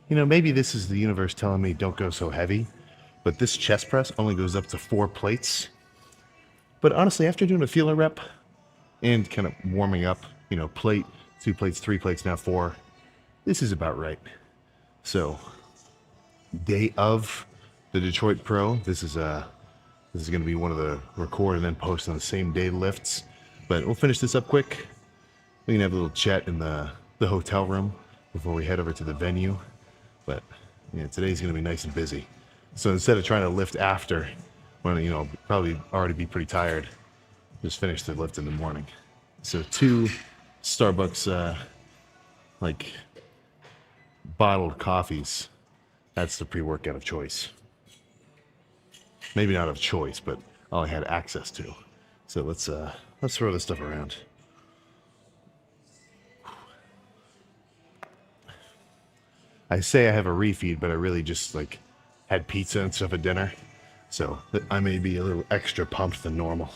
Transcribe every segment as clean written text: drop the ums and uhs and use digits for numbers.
You know, maybe this is the universe telling me don't go so heavy, but this chest press only goes up to 4 plates. But honestly, after doing a feeler rep and kind of warming up, you know, plate, 2 plates, 3 plates, now 4, this is about right. So, day of the Detroit Pro, this is going to be one of the record and then post on the same day lifts. But we'll finish this up quick. We can have a little chat in the hotel room before we head over to the venue. But yeah, today's going to be nice and busy. So instead of trying to lift after, when you know probably already be pretty tired, just finish the lift in the morning. So 2 Starbucks like bottled coffees. That's the pre-workout of choice. Maybe not of choice, but all I had access to. So let's throw this stuff around. I say I have a refeed, but I really just like had pizza and stuff at dinner. So I may be a little extra pumped than normal.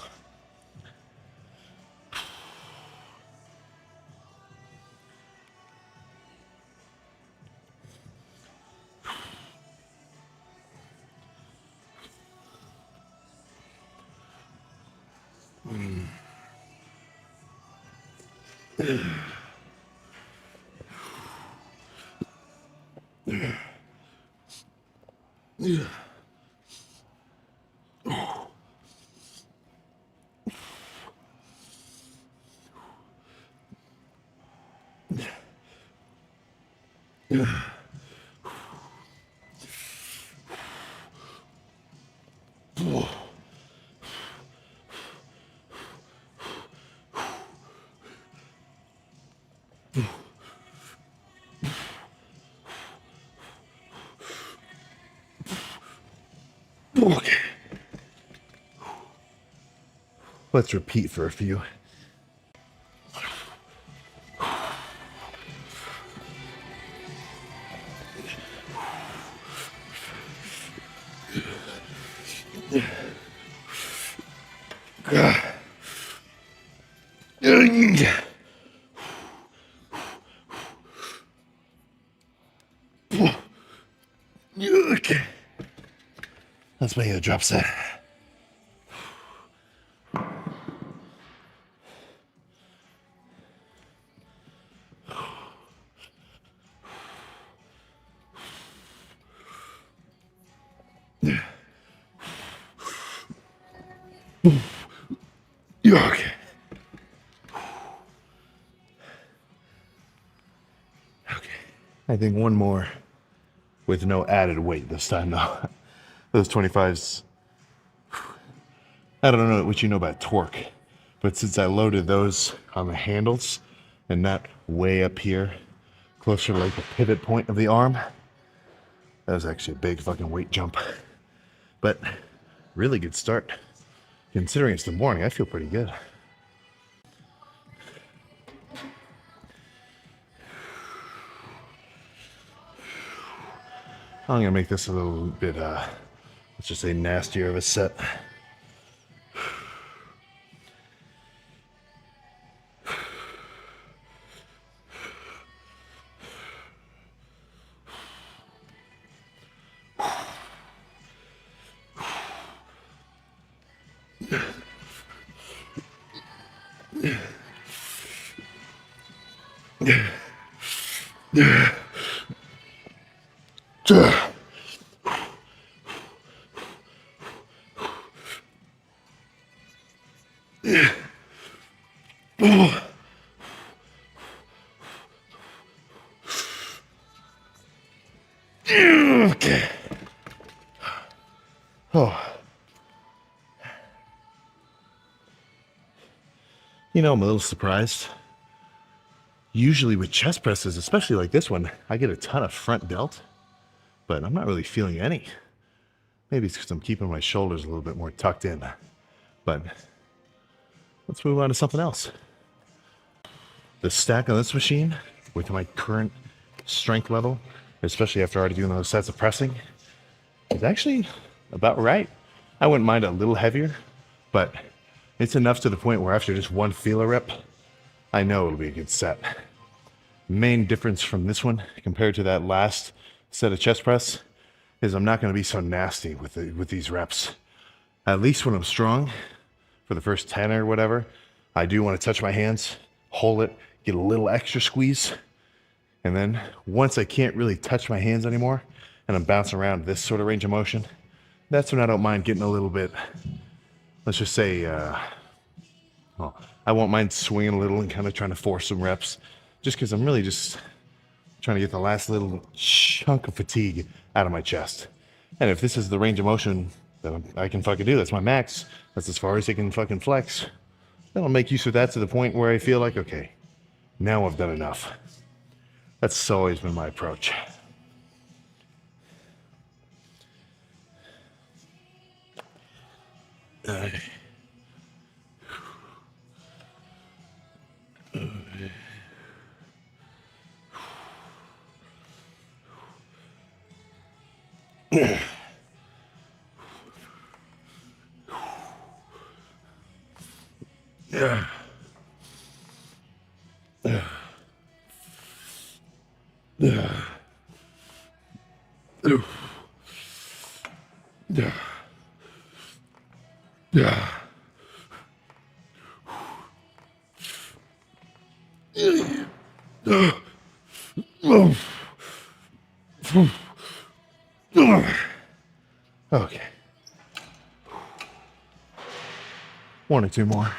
Okay. Let's repeat for a few. Okay. Let's make it a drop set. Okay. Okay. I think one more with no added weight this time though. Those 25s, I don't know what you know about torque, but since I loaded those on the handles and not way up here, closer to like the pivot point of the arm, that was actually a big fucking weight jump. But really good start. Considering it's the morning, I feel pretty good. I'm gonna make this a little bit, let's just say nastier of a set. Okay. Oh. You know, I'm a little surprised. Usually with chest presses, especially like this one, I get a ton of front delt, but I'm not really feeling any. Maybe it's because I'm keeping my shoulders a little bit more tucked in. But let's move on to something else. The stack on this machine, with my current strength level, especially after already doing those sets of pressing, is actually about right. I wouldn't mind a little heavier, but it's enough to the point where after just one feeler rep, I know it'll be a good set. Main difference from this one compared to that last set of chest press is I'm not going to be so nasty with these reps. At least when I'm strong, for the first 10 or whatever, I do want to touch my hands, hold it, get a little extra squeeze. And then once I can't really touch my hands anymore and I'm bouncing around this sort of range of motion, that's when I don't mind getting a little bit, let's just say, well, I won't mind swinging a little and kind of trying to force some reps just because I'm really just trying to get the last little chunk of fatigue out of my chest. And if this is the range of motion that I can fucking do, that's my max, that's as far as I can fucking flex, then I'll make use of that to the point where I feel like, okay, now I've done enough. That's always been my approach. Okay. One or two more.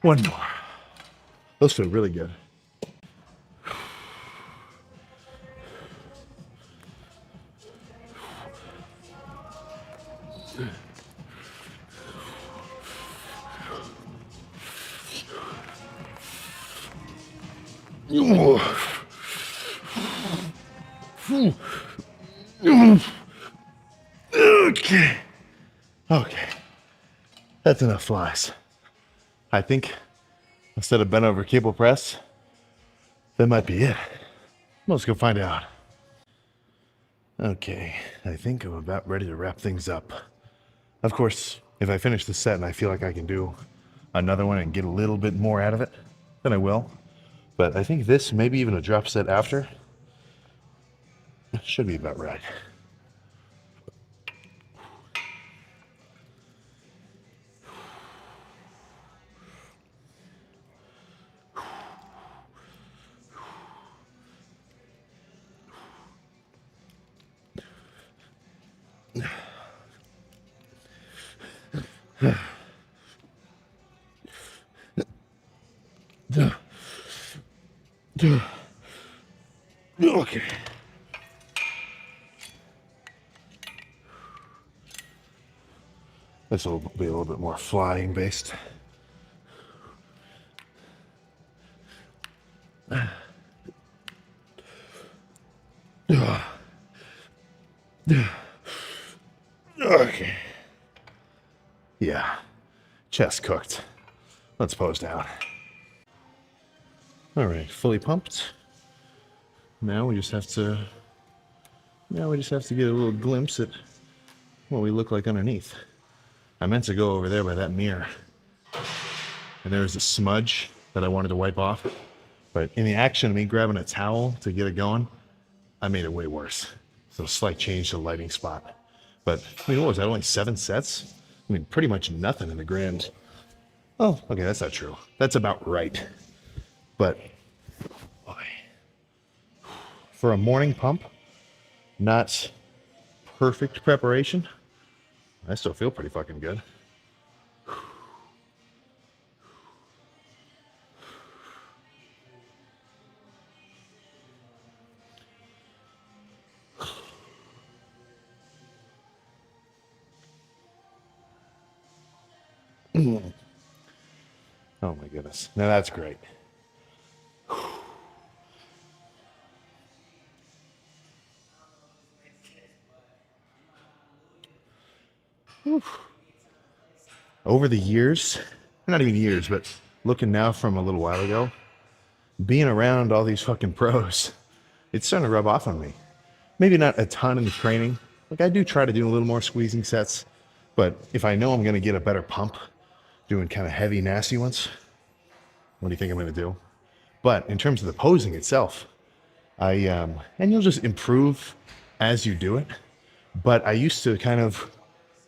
One more. Those feel really good. Okay. Okay. That's enough flies. I think instead of bent over cable press, that might be it. Let's go find out. Okay, I think I'm about ready to wrap things up. Of course, if I finish the set and I feel like I can do another one and get a little bit more out of it, then I will. But I think this, maybe even a drop set after, should be about right. Okay. This will be a little bit more flying based. Okay. Yeah. Chest cooked. Let's pose down. All right, fully pumped. Now we just have to get a little glimpse at what we look like underneath. I meant to go over there by that mirror, and there was a smudge that I wanted to wipe off, but in the action of me grabbing a towel to get it going, I made it way worse. So a slight change to the lighting spot. But I mean, what was that, only 7 sets? I mean, pretty much nothing in the grand. Oh, okay, that's not true. That's about right. But boy, for a morning pump, not perfect preparation, I still feel pretty fucking good. Oh my goodness. Now that's great. Over the years, not even years, but looking now from a little while ago, being around all these fucking pros, it's starting to rub off on me. Maybe not a ton in the training. Like I do try to do a little more squeezing sets, but if I know I'm going to get a better pump doing kind of heavy, nasty ones, what do you think I'm going to do? But in terms of the posing itself, and you'll just improve as you do it. But I used to kind of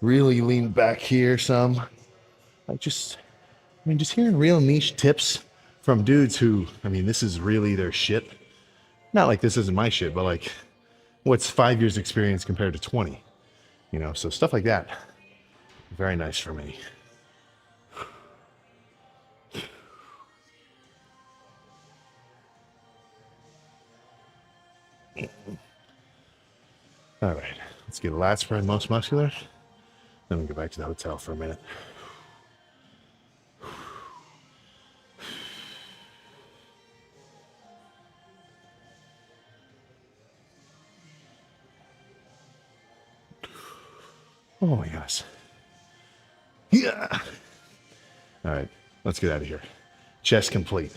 really lean back here some. Just hearing real niche tips from dudes who, this is really their shit. Not like this isn't my shit, but like, what's 5 years experience compared to 20? So stuff like that. Very nice for me. All right, let's get a lat spread, most muscular. Then we go back to the hotel for a minute. Oh my gosh. Yeah. All right, let's get out of here. Chest complete.